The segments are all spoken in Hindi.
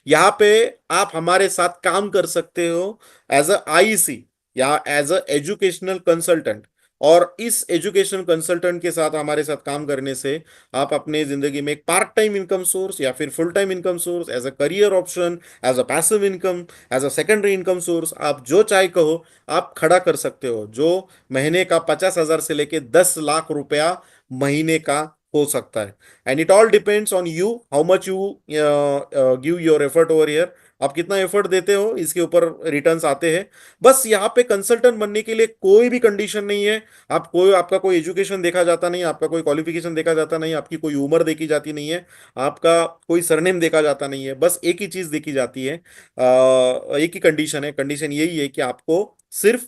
यहाँ पे आप हमारे साथ काम कर सकते हो एज अ आईसी या एज अ एजुकेशनल कंसल्टेंट। और इस एजुकेशनल कंसल्टेंट के साथ हमारे साथ काम करने से आप अपने जिंदगी में एक पार्ट टाइम इनकम सोर्स या फिर full time income source, as a career option, as a passive income, as a secondary income source, आप जो चाहे कहो आप खड़ा कर सकते हो, जो महीने का 50,000 से लेके 10 लाख रुपया महीने का हो सकता है। And it all depends on you, how much you give your effort over here. आप कितना एफर्ट देते हो इसके ऊपर रिटर्न्स आते हैं। बस यहाँ पे कंसल्टेंट बनने के लिए कोई भी कंडीशन नहीं है। आपका कोई एजुकेशन देखा जाता नहीं, आपका कोई क्वालिफिकेशन देखा जाता नहीं, आपकी कोई उम्र देखी जाती नहीं है, आपका कोई सरनेम देखा जाता नहीं है। बस एक ही चीज देखी जाती है, एक ही कंडीशन है। कंडीशन यही है कि आपको सिर्फ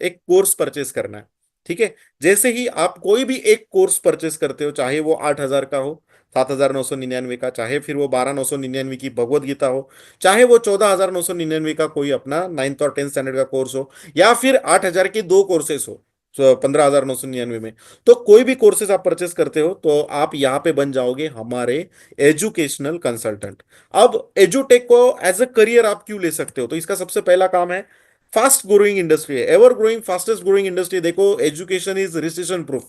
एक कोर्स परचेस करना है। ठीक है। जैसे ही आप कोई भी एक कोर्स परचेस करते हो, चाहे वो 8,000 का हो, 7,999 का, चाहे फिर वो 12,999 की भगवत गीता हो, चाहे वो 14,999 का कोई अपना 9th और 10th स्टैंडर्ड का कोर्स हो, या फिर 8,000 के दो कोर्सेस हो, 15,999 में, तो कोई भी कोर्सेज आप परचेस करते हो तो आप यहाँ पे बन जाओगे हमारे एजुकेशनल कंसल्टेंट। अब एजुटेक को एज अ करियर आप क्यों ले सकते हो, तो इसका सबसे पहला काम है, फास्ट ग्रोइंग इंडस्ट्री है, ever growing, fastest growing industry. देखो, education is recession proof.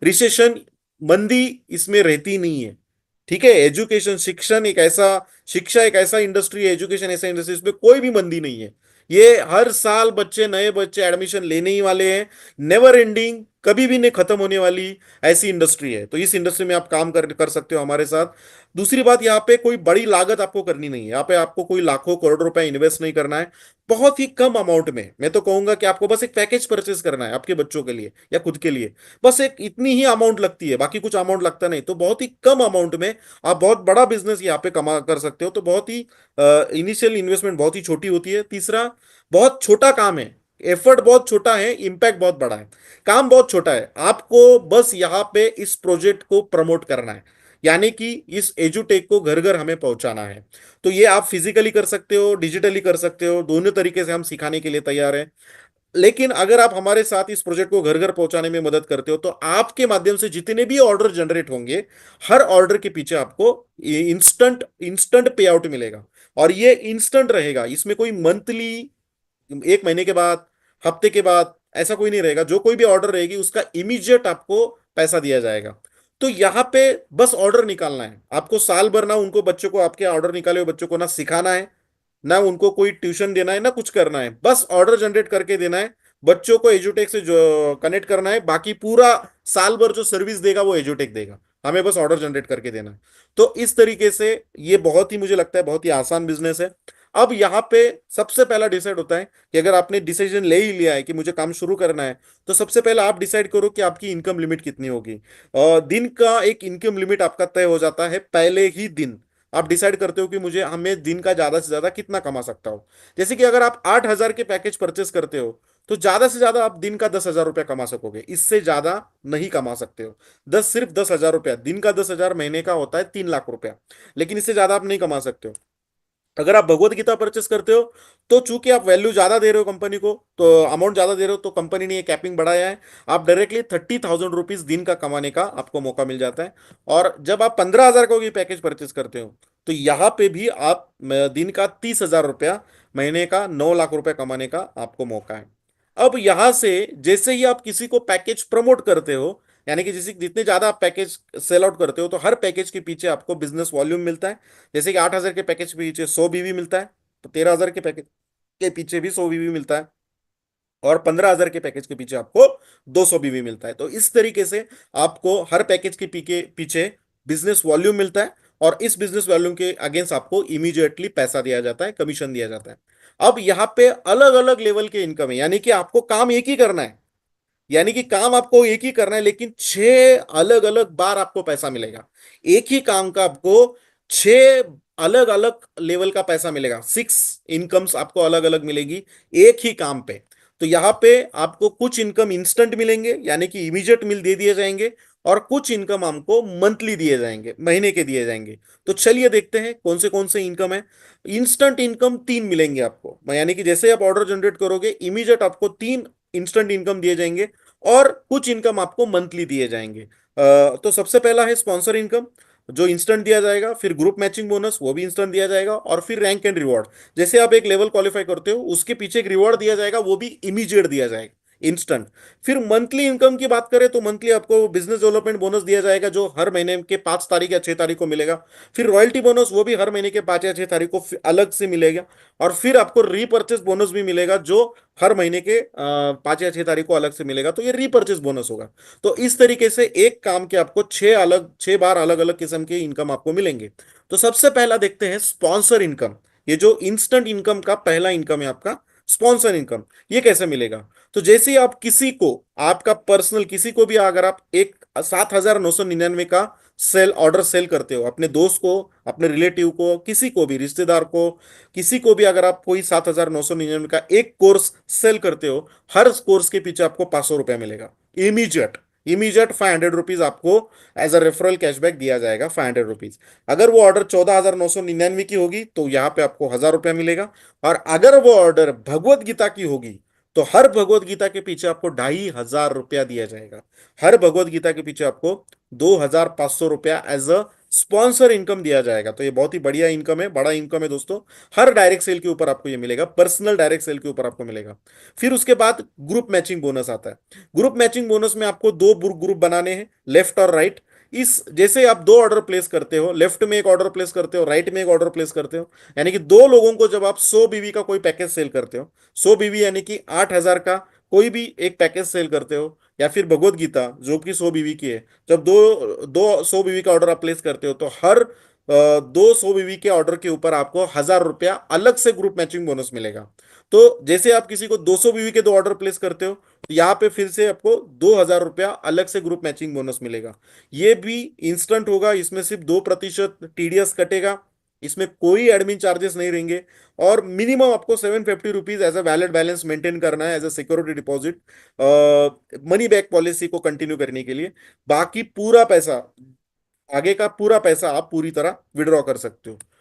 Recession, मंदी इसमें रहती नहीं है। ठीक है। एजुकेशन, शिक्षा एक ऐसा इंडस्ट्री है, एजुकेशन ऐसा इंडस्ट्री, इसमें कोई भी मंदी नहीं है। ये हर साल नए बच्चे एडमिशन लेने ही वाले हैं। नेवर एंडिंग, कभी भी नहीं खत्म होने वाली ऐसी इंडस्ट्री है। तो इस इंडस्ट्री में आप काम कर सकते हो हमारे साथ। दूसरी बात, यहाँ पे कोई बड़ी लागत आपको करनी नहीं है। यहाँ पे आपको कोई लाखों करोड़ रुपए इन्वेस्ट नहीं करना है। बहुत ही कम अमाउंट में, मैं तो कहूंगा कि आपको बस एक पैकेज परचेस करना है आपके बच्चों के लिए या खुद के लिए। बस एक इतनी ही अमाउंट लगती है, बाकी कुछ अमाउंट लगता नहीं। तो बहुत ही कम अमाउंट में आप बहुत बड़ा बिजनेस यहाँ पे कमा कर सकते हो। तो बहुत ही इनिशियल इन्वेस्टमेंट बहुत ही छोटी होती है। तीसरा, बहुत छोटा काम है, एफर्ट बहुत छोटा है, इंपैक्ट बहुत बड़ा है। काम बहुत छोटा है, आपको बस यहाँ पे इस प्रोजेक्ट को प्रमोट करना है, यानी कि इस एजुटेक को घर घर हमें पहुंचाना है। तो ये आप फिजिकली कर सकते हो, डिजिटली कर सकते हो, दोनों तरीके से हम सिखाने के लिए तैयार हैं। लेकिन अगर आप हमारे साथ इस प्रोजेक्ट को घर घर पहुंचाने में मदद करते हो तो आपके माध्यम से जितने भी ऑर्डर जनरेट होंगे, हर ऑर्डर के पीछे आपको इंस्टेंट इंस्टेंट पे आउट मिलेगा। और ये इंस्टेंट रहेगा, इसमें कोई मंथली, एक महीने के बाद, हफ्ते के बाद ऐसा कोई नहीं रहेगा। जो कोई भी ऑर्डर रहेगी उसका इमीडिएट आपको पैसा दिया जाएगा। तो यहाँ पे बस ऑर्डर निकालना है आपको। साल भर ना उनको, बच्चों को, आपके ऑर्डर निकाले हुए बच्चों को ना सिखाना है, ना उनको कोई ट्यूशन देना है, ना कुछ करना है। बस ऑर्डर जनरेट करके देना है, बच्चों को एजुटेक से जो कनेक्ट करना है। बाकी पूरा साल भर जो सर्विस देगा वो एजुटेक देगा, हमें बस ऑर्डर जनरेट करके देना है। तो इस तरीके से ये बहुत ही, मुझे लगता है, बहुत ही आसान बिजनेस है। अब यहाँ पे सबसे पहला डिसाइड होता है कि अगर आपने डिसीजन ले ही लिया है कि मुझे काम शुरू करना है, तो सबसे पहले आप डिसाइड करो कि आपकी इनकम लिमिट कितनी होगी। दिन का एक इनकम लिमिट आपका तय हो जाता है पहले ही दिन। आप डिसाइड करते हो कि मुझे हमें दिन का ज्यादा से ज्यादा कितना कमा सकता हो। जैसे कि अगर आप 8,000 के पैकेज परचेस करते हो तो ज्यादा से ज्यादा आप दिन का 10,000 रुपया कमा सकोगे, इससे ज्यादा नहीं कमा सकते हो। सिर्फ 10,000 रुपया, दिन का 10,000 महीने का होता है 3 लाख रुपया, लेकिन इससे ज्यादा आप नहीं कमा सकते हो। अगर आप भगवत गीता परचेस करते हो तो चूंकि आप वैल्यू ज्यादा दे रहे हो कंपनी को, तो अमाउंट ज्यादा दे रहे हो, तो कंपनी ने ये कैपिंग बढ़ाया है। आप डायरेक्टली 30,000 रुपीज दिन का कमाने का आपको मौका मिल जाता है। और जब आप 15,000 का भी पैकेज परचेस करते हो तो यहाँ पे भी आप दिन का 30,000 रुपया, महीने का 9 लाख रुपया कमाने का आपको मौका है। अब यहां से जैसे ही आप किसी को पैकेज प्रमोट करते हो, यानी कि जितने ज्यादा आप पैकेज सेल आउट करते हो, तो हर पैकेज के पीछे आपको बिजनेस वॉल्यूम मिलता है। जैसे कि 8,000 के पैकेज के पीछे 100 बीवी मिलता है, तो 13,000 के पैकेज के पीछे भी 100 बीवी मिलता है, और 15,000 के पैकेज के पीछे आपको 200 बीवी मिलता है। तो इस तरीके से आपको हर पैकेज के पीछे बिजनेस वॉल्यूम मिलता है, और इस बिजनेस वॉल्यूम के अगेंस्ट आपको इमीडिएटली पैसा दिया जाता है, कमीशन दिया जाता है। अब यहाँ पे अलग अलग लेवल के इनकम है, यानी कि आपको काम एक ही करना है, यानी कि काम आपको एक ही करना है, लेकिन 6 अलग अलग बार आपको पैसा मिलेगा। एक ही काम का आपको 6 अलग अलग लेवल का पैसा मिलेगा, 6 इनकम्स आपको अलग अलग मिलेगी एक ही काम पे। तो यहां पे आपको कुछ इनकम इंस्टेंट मिलेंगे, यानी कि इमीडिएट मिल दे दिए जाएंगे, और कुछ इनकम हमको मंथली दिए जाएंगे, महीने के दिए जाएंगे। तो चलिए देखते हैं कौन से इनकम है। इंस्टेंट इनकम 3 मिलेंगे आपको, यानी कि जैसे आप ऑर्डर जनरेट करोगे इमीडिएट आपको 3 इंस्टेंट इनकम दिए जाएंगे, और कुछ इनकम आपको मंथली दिए जाएंगे। तो सबसे पहला है स्पॉन्सर इनकम। जो इंस्टेंट दिया जाएगा, फिर ग्रुप मैचिंग बोनस वो भी इंस्टेंट दिया जाएगा, और फिर रैंक एंड रिवॉर्ड। जैसे आप एक लेवल क्वालिफाई करते हो उसके पीछे एक रिवॉर्ड दिया जाएगा, वो भी इमीडिएट दिया जाएगा, इंस्टेंट। फिर मंथली इनकम की बात करें तो मंथली आपको बिजनेस डेवलपमेंट बोनस दिया जाएगा, जो हर महीने के 5 तारीख या 6 तारीख को मिलेगा। फिर रॉयल्टी बोनस वो भी हर महीने के 5 या 6 तारीख को अलग से मिलेगा। और फिर आपको रीपर्चेस बोनस भी मिलेगा, जो हर महीने के 5 या 6 तारीख को अलग से मिलेगा, तो ये रीपर्चेस बोनस होगा। तो इस तरीके से एक काम के आपको 6 बार अलग अलग किस्म के इनकम आपको मिलेंगे। तो सबसे पहला देखते हैं स्पॉन्सर इनकम। ये जो इंस्टेंट इनकम का पहला इनकम है आपका, स्पॉन्सर इनकम। ये कैसे मिलेगा? तो जैसे ही आप किसी को, आपका पर्सनल किसी को भी अगर आप एक 7,999 का ऑर्डर सेल करते हो, अपने दोस्त को, अपने रिलेटिव को, किसी को भी, रिश्तेदार को, किसी को भी अगर आप कोई 7,999 का एक कोर्स सेल करते हो, हर कोर्स के पीछे आपको 500 रुपया मिलेगा, इमीडिएट। इमीडिएट 500 रुपीज आपको एज अ रेफरल कैशबैक दिया जाएगा, 500 रुपीज। अगर वो ऑर्डर 14,999 की होगी तो यहाँ पे आपको 1,000 रुपया मिलेगा। और अगर वो ऑर्डर भगवत गीता की होगी तो हर भगवत गीता के पीछे आपको 2,500 रुपया दिया जाएगा। हर भगवत गीता के पीछे आपको 2,500 रुपया एज अ स्पॉन्सर इनकम दिया जाएगा। तो ये बहुत ही बढ़िया इनकम है, बड़ा इनकम है दोस्तों। हर डायरेक्ट सेल के ऊपर आपको ये मिलेगा, पर्सनल डायरेक्ट सेल के ऊपर आपको मिलेगा। फिर उसके बाद ग्रुप मैचिंग बोनस आता है। ग्रुप मैचिंग बोनस में आपको दो ग्रुप बनाने हैं, लेफ्ट और राइट। इस जैसे आप दो ऑर्डर प्लेस करते हो, लेफ्ट में एक ऑर्डर प्लेस करते हो, राइट में एक ऑर्डर प्लेस करते हो, यानी कि दो लोगों को जब आप 100 बीवी का कोई पैकेज सेल करते हो, 100 बीवी यानी कि 8,000 का कोई भी एक पैकेज सेल करते हो, या फिर भगवत गीता जो कि 100 बीवी की है, जब दो दो 100 बीवी का ऑर्डर आप प्लेस करते हो, तो हर दो 100 बीवी के ऑर्डर के ऊपर आपको 1,000 रुपया अलग से ग्रुप मैचिंग बोनस मिलेगा। तो जैसे आप किसी को 200 बीवी के दो ऑर्डर प्लेस करते हो, तो यहाँ पे फिर से आपको 2,000 रुपया अलग से ग्रुप मैचिंग बोनस मिलेगा। ये भी इंस्टेंट होगा, इसमें सिर्फ 2% टीडीएस कटेगा, इसमें कोई एडमिन चार्जेस नहीं रहेंगे। और मिनिमम आपको 750 rupees as a valid balance maintain करना है as a security deposit, money back policy को कंटिन्यू करने के लिए। बाकी पूरा पैसा, आगे का पूरा पैसा आप पूरी तरह विड्रॉ कर सकते हो।